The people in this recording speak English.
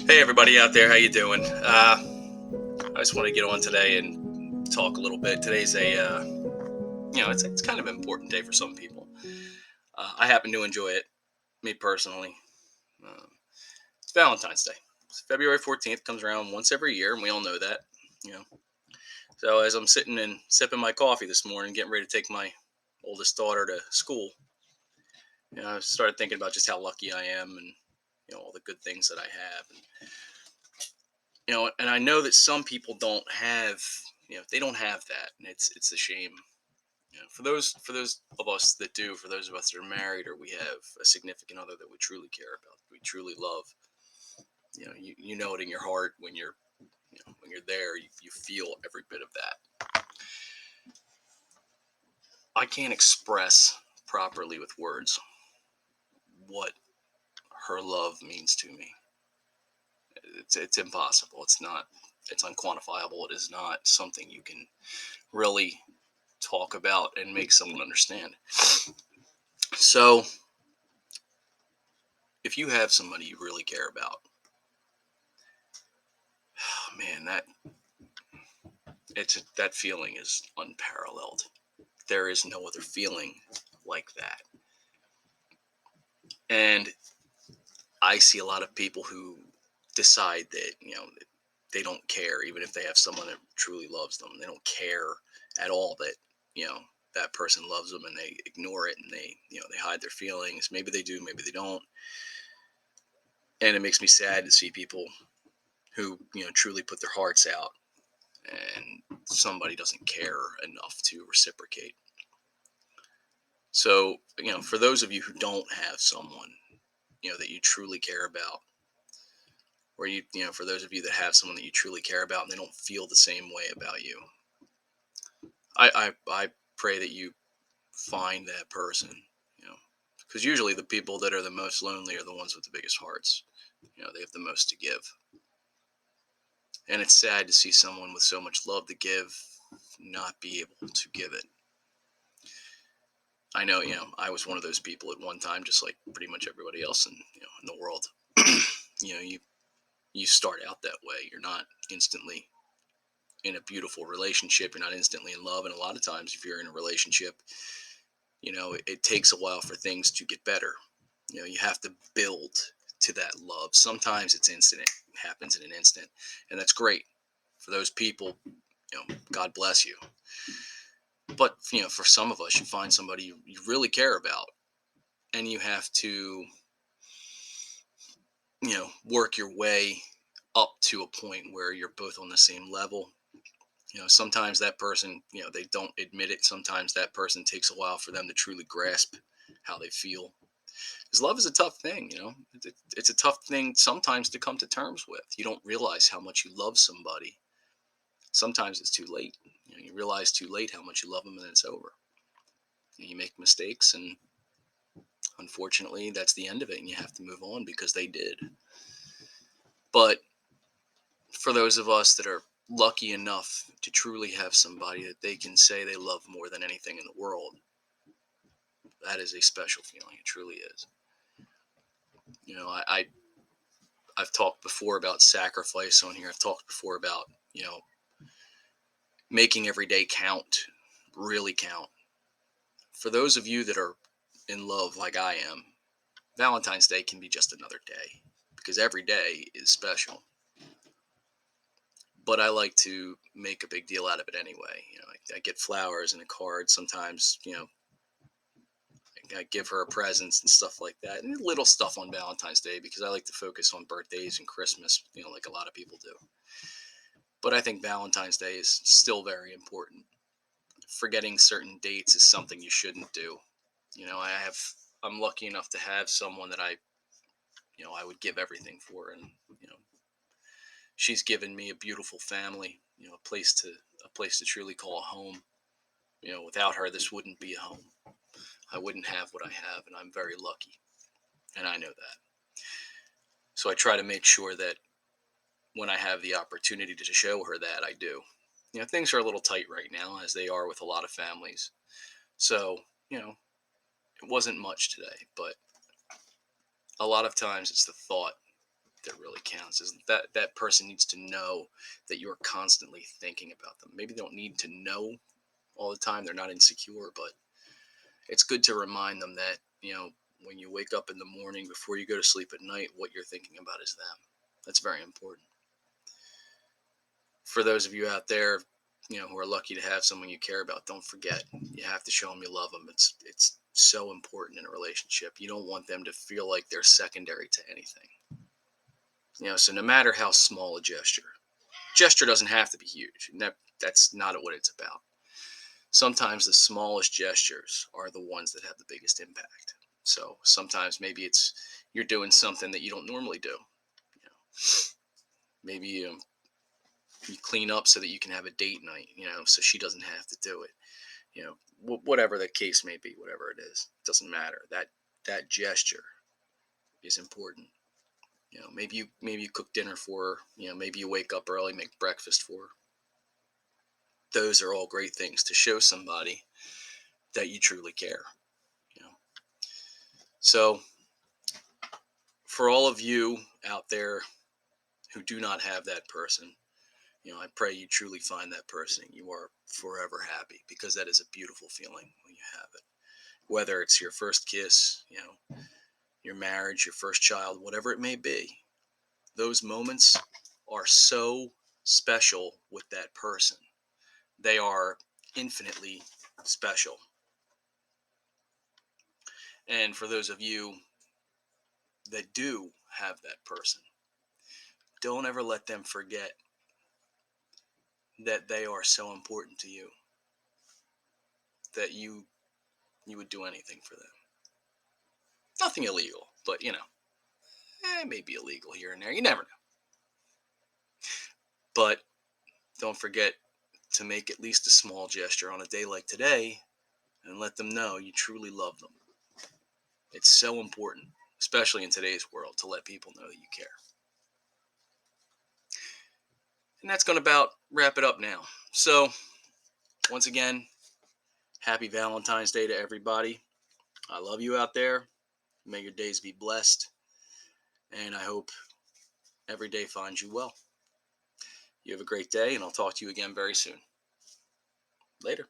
Hey everybody out there, how you doing? I just want to get on today and talk a little bit. Today's it's kind of an important day for some people. I happen to enjoy it, me personally. Um, it's Valentine's Day. It's February 14th comes around once every year, and we all know that. You know, so as I'm sitting and sipping my coffee this morning, getting ready to take my oldest daughter to school, I started thinking about just how lucky I am, and all the good things that I have, and and I know that some people don't have, they don't have that, and it's a shame. For those of us that do, for those of us that are married or we have a significant other that we truly care about, we truly love. You know it in your heart when you're there. You feel every bit of that. I can't express properly with words what her love means to me. It's impossible. It's not. It's unquantifiable. It is not something you can really talk about and make someone understand. So, if you have somebody you really care about, man, that feeling is unparalleled. There is no other feeling like that. And I see a lot of people who decide that, they don't care even if they have someone that truly loves them. They don't care at all that, you know, that person loves them, and they ignore it, and they hide their feelings. Maybe they do, maybe they don't. And it makes me sad to see people who, truly put their hearts out, and somebody doesn't care enough to reciprocate. So, for those of you who don't have someone, that you truly care about, or for those of you that have someone that you truly care about and they don't feel the same way about you, I pray that you find that person, you know, because usually the people that are the most lonely are the ones with the biggest hearts. They have the most to give. And it's sad to see someone with so much love to give not be able to give it. I know, I was one of those people at one time, just like pretty much everybody else in the world. You start out that way. You're not instantly in a beautiful relationship. You're not instantly in love. And a lot of times, if you're in a relationship, it takes a while for things to get better. You have to build to that love. Sometimes it's instant. It happens in an instant. And that's great for those people. God bless you. But, for some of us, you find somebody you really care about, and you have to, work your way up to a point where you're both on the same level. Sometimes that person, they don't admit it. Sometimes that person takes a while for them to truly grasp how they feel. Because love is a tough thing. It's a tough thing sometimes to come to terms with. You don't realize how much you love somebody. Sometimes it's too late. You realize too late how much you love them, and then it's over. You make mistakes, and unfortunately, that's the end of it, and you have to move on because they did. But for those of us that are lucky enough to truly have somebody that they can say they love more than anything in the world, that is a special feeling. It truly is. I've talked before about sacrifice on here. I've talked before about making every day count, really count. For those of you that are in love like I am, Valentine's Day can be just another day because every day is special. But I like to make a big deal out of it anyway. I get flowers and a card sometimes. I give her presents and stuff like that, and little stuff on Valentine's Day because I like to focus on birthdays and Christmas, like a lot of people do. But I think Valentine's Day is still very important. Forgetting certain dates is something you shouldn't do. I'm lucky enough to have someone that I would give everything for, and you know, she's given me a beautiful family, a place to truly call a home. Without her, this wouldn't be a home. I wouldn't have what I have, and I'm very lucky, and I know that. So I try to make sure that when I have the opportunity to show her that, I do. Things are a little tight right now, as they are with a lot of families. So, it wasn't much today, but a lot of times it's the thought that really counts. Is that person needs to know that you're constantly thinking about them. Maybe they don't need to know all the time. They're not insecure, but it's good to remind them that, when you wake up in the morning before you go to sleep at night, what you're thinking about is them. That's very important. For those of you out there, who are lucky to have someone you care about, don't forget, you have to show them you love them. It's so important in a relationship. You don't want them to feel like they're secondary to anything. So no matter how small a gesture doesn't have to be huge. And that's not what it's about. Sometimes the smallest gestures are the ones that have the biggest impact. So sometimes maybe it's you're doing something that you don't normally do. You know, maybe you clean up so that you can have a date night. So she doesn't have to do it. Whatever the case may be, whatever it is, doesn't matter. That gesture is important. Maybe you cook dinner for her. Maybe you wake up early, make breakfast for her. Those are all great things to show somebody that you truly care. You know. So for all of you out there who do not have that person, I pray you truly find that person. You are forever happy, because that is a beautiful feeling when you have it. Whether it's your first kiss, your marriage, your first child, whatever it may be, those moments are so special with that person. They are infinitely special. And for those of you that do have that person, don't ever let them forget that they are so important to you, that you would do anything for them. Nothing illegal, but it may be illegal here and there. You never know. But don't forget to make at least a small gesture on a day like today and let them know you truly love them. It's so important, especially in today's world, to let people know that you care. And that's going to about wrap it up now. So, once again, happy Valentine's Day to everybody. I love you out there. May your days be blessed. And I hope every day finds you well. You have a great day, and I'll talk to you again very soon. Later.